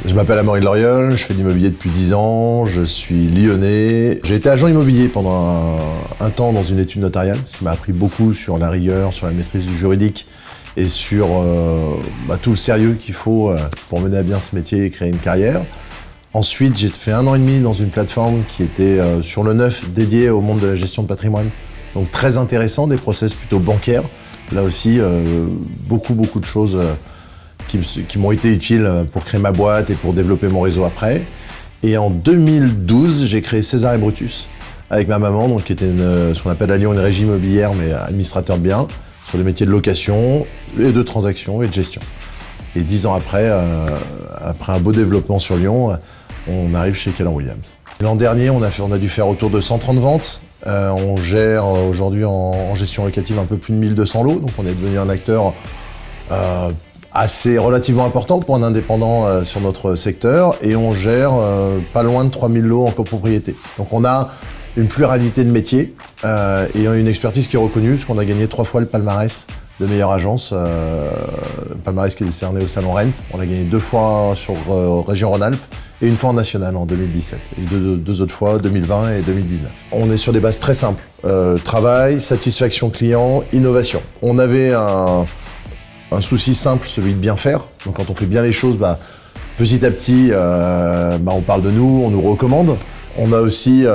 Je m'appelle Amaury de Loriol, je fais de l'immobilier depuis 10 ans, je suis lyonnais. J'ai été agent immobilier pendant un temps dans une étude notariale, ce qui m'a appris beaucoup sur la rigueur, sur la maîtrise du juridique et sur tout le sérieux qu'il faut pour mener à bien ce métier et créer une carrière. Ensuite, j'ai fait 1 an et demi dans une plateforme qui était sur le neuf, dédiée au monde de la gestion de patrimoine. Donc très intéressant, des process plutôt bancaires. Là aussi, beaucoup de choses qui m'ont été utiles pour créer ma boîte et pour développer mon réseau après. Et en 2012, j'ai créé César & Brutus avec ma maman, donc, qui était ce qu'on appelle à Lyon une régie immobilière, mais administrateur de biens, sur les métiers de location, et de transaction et de gestion. Et 10 ans après, après un beau développement sur Lyon, on arrive chez Keller Williams. L'an dernier, on a dû faire autour de 130 ventes. On gère aujourd'hui en gestion locative un peu plus de 1200 lots, donc on est devenu un acteur assez relativement important pour un indépendant sur notre secteur, et on gère pas loin de 3000 lots en copropriété. Donc on a une pluralité de métiers et une expertise qui est reconnue, parce qu'on a gagné 3 fois le palmarès de meilleure agence, palmarès qui est décerné au Salon Rent. On l'a gagné 2 fois sur Région Rhône-Alpes et 1 fois en national en 2017, et deux autres fois 2020 et 2019. On est sur des bases très simples, travail, satisfaction client, innovation. On avait un souci simple, celui de bien faire. Donc quand on fait bien les choses, petit à petit, on parle de nous, on nous recommande. On a aussi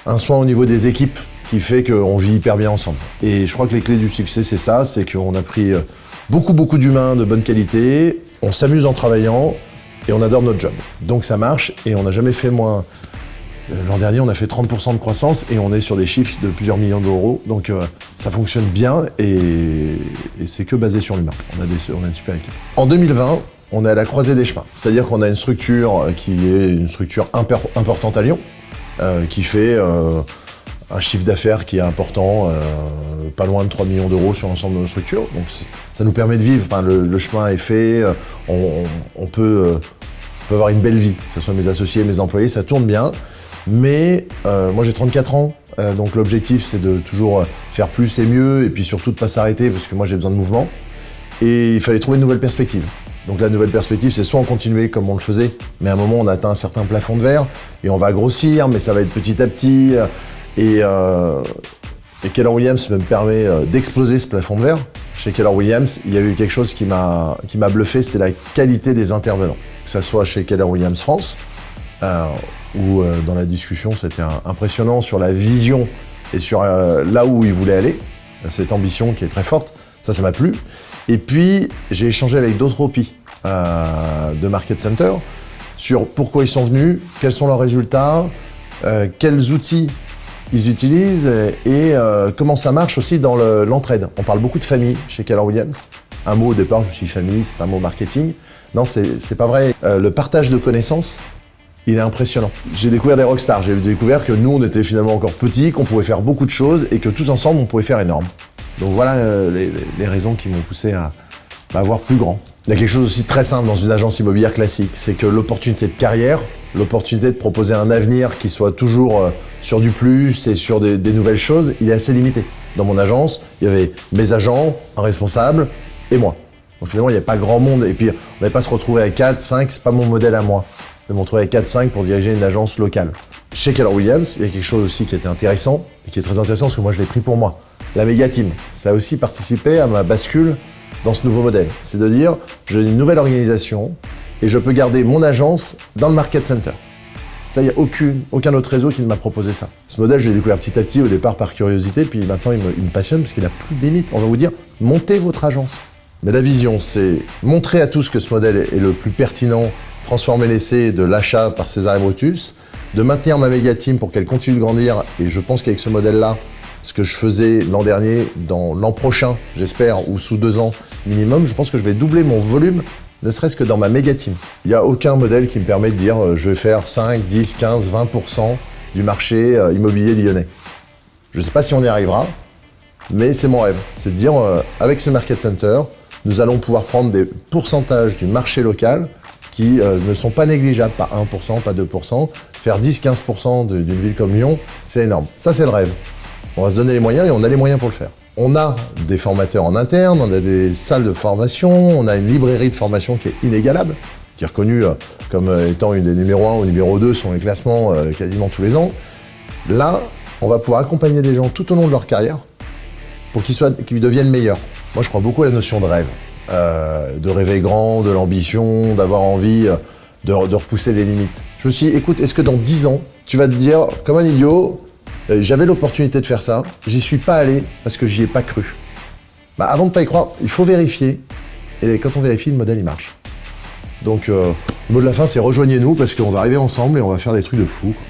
un soin au niveau des équipes qui fait qu'on vit hyper bien ensemble. Et je crois que les clés du succès, c'est ça, c'est qu'on a pris beaucoup d'humains de bonne qualité, on s'amuse en travaillant et on adore notre job. Donc ça marche et on n'a jamais fait moins. L'an dernier, on a fait 30% de croissance et on est sur des chiffres de plusieurs millions d'euros. Donc ça fonctionne bien et c'est que basé sur l'humain. On a une super équipe. En 2020, on est à la croisée des chemins. C'est-à-dire qu'on a une structure qui est une structure importante à Lyon, qui fait un chiffre d'affaires qui est important, pas loin de 3 millions d'euros sur l'ensemble de nos structures. Donc ça nous permet de vivre, le chemin est fait, on peut avoir une belle vie, que ce soit mes associés, mes employés, ça tourne bien. Mais moi j'ai 34 ans, donc l'objectif c'est de toujours faire plus et mieux, et puis surtout de pas s'arrêter, parce que moi j'ai besoin de mouvement. Et il fallait trouver une nouvelle perspective. Donc la nouvelle perspective, c'est soit on continue comme on le faisait, mais à un moment on atteint un certain plafond de verre, et on va grossir, mais ça va être petit à petit. Et Keller Williams me permet d'exploser ce plafond de verre. Chez Keller Williams, il y a eu quelque chose qui m'a bluffé, c'était la qualité des intervenants. Que ce soit chez Keller Williams France, où dans la discussion c'était impressionnant sur la vision et sur là où ils voulaient aller, cette ambition qui est très forte, ça m'a plu. Et puis j'ai échangé avec d'autres OPI de Market Center sur pourquoi ils sont venus, quels sont leurs résultats, quels outils ils utilisent et comment ça marche aussi dans l'entraide. On parle beaucoup de famille chez Keller Williams. Un mot au départ, je suis famille, c'est un mot marketing. Non, c'est pas vrai. Le partage de connaissances, il est impressionnant. J'ai découvert des rockstars, j'ai découvert que nous, on était finalement encore petits, qu'on pouvait faire beaucoup de choses et que tous ensemble, on pouvait faire énorme. Donc voilà les raisons qui m'ont poussé à voir plus grand. Il y a quelque chose aussi de très simple dans une agence immobilière classique, c'est que l'opportunité de carrière, l'opportunité de proposer un avenir qui soit toujours sur du plus et sur des nouvelles choses, il est assez limité. Dans mon agence, il y avait mes agents, un responsable et moi. Donc finalement, il n'y avait pas grand monde et puis on n'allait pas se retrouver à 4, 5, c'est pas mon modèle à moi. De me retrouver à 4, 5 pour diriger une agence locale. Chez Keller Williams, il y a quelque chose aussi qui était intéressant et qui est très intéressant parce que moi je l'ai pris pour moi. La méga team, ça a aussi participé à ma bascule dans ce nouveau modèle. C'est de dire, j'ai une nouvelle organisation et je peux garder mon agence dans le market center. Ça, il n'y a aucun autre réseau qui ne m'a proposé ça. Ce modèle, je l'ai découvert petit à petit, au départ par curiosité, puis maintenant il me passionne parce qu'il n'a plus de limite. On va vous dire, montez votre agence. Mais la vision, c'est montrer à tous que ce modèle est le plus pertinent, transformer l'essai de l'achat par César & Brutus, de maintenir ma méga team pour qu'elle continue de grandir. Et je pense qu'avec ce modèle-là, ce que je faisais l'an dernier, dans l'an prochain, j'espère, ou sous 2 ans minimum, je pense que je vais doubler mon volume, ne serait-ce que dans ma méga team. Il n'y a aucun modèle qui me permet de dire je vais faire 5, 10, 15, 20% du marché immobilier lyonnais. Je ne sais pas si on y arrivera, mais c'est mon rêve. C'est de dire, avec ce market center, nous allons pouvoir prendre des pourcentages du marché local qui ne sont pas négligeables, pas 1%, pas 2%. Faire 10-15% d'une ville comme Lyon, c'est énorme. Ça, c'est le rêve. On va se donner les moyens et on a les moyens pour le faire. On a des formateurs en interne, on a des salles de formation, on a une librairie de formation qui est inégalable, qui est reconnue comme étant une des numéros 1 ou numéro 2 sur les classements quasiment tous les ans. Là, on va pouvoir accompagner des gens tout au long de leur carrière pour qu'ils deviennent meilleurs. Moi, je crois beaucoup à la notion de rêve, de rêver grand, de l'ambition, d'avoir envie de repousser les limites. Je me suis dit, écoute, est-ce que dans 10 ans, tu vas te dire, comme un idiot, j'avais l'opportunité de faire ça, j'y suis pas allé parce que j'y ai pas cru. Bah, avant de pas y croire, il faut vérifier, et quand on vérifie, le modèle, il marche. Donc, le mot de la fin, c'est rejoignez-nous parce qu'on va arriver ensemble et on va faire des trucs de fou, quoi.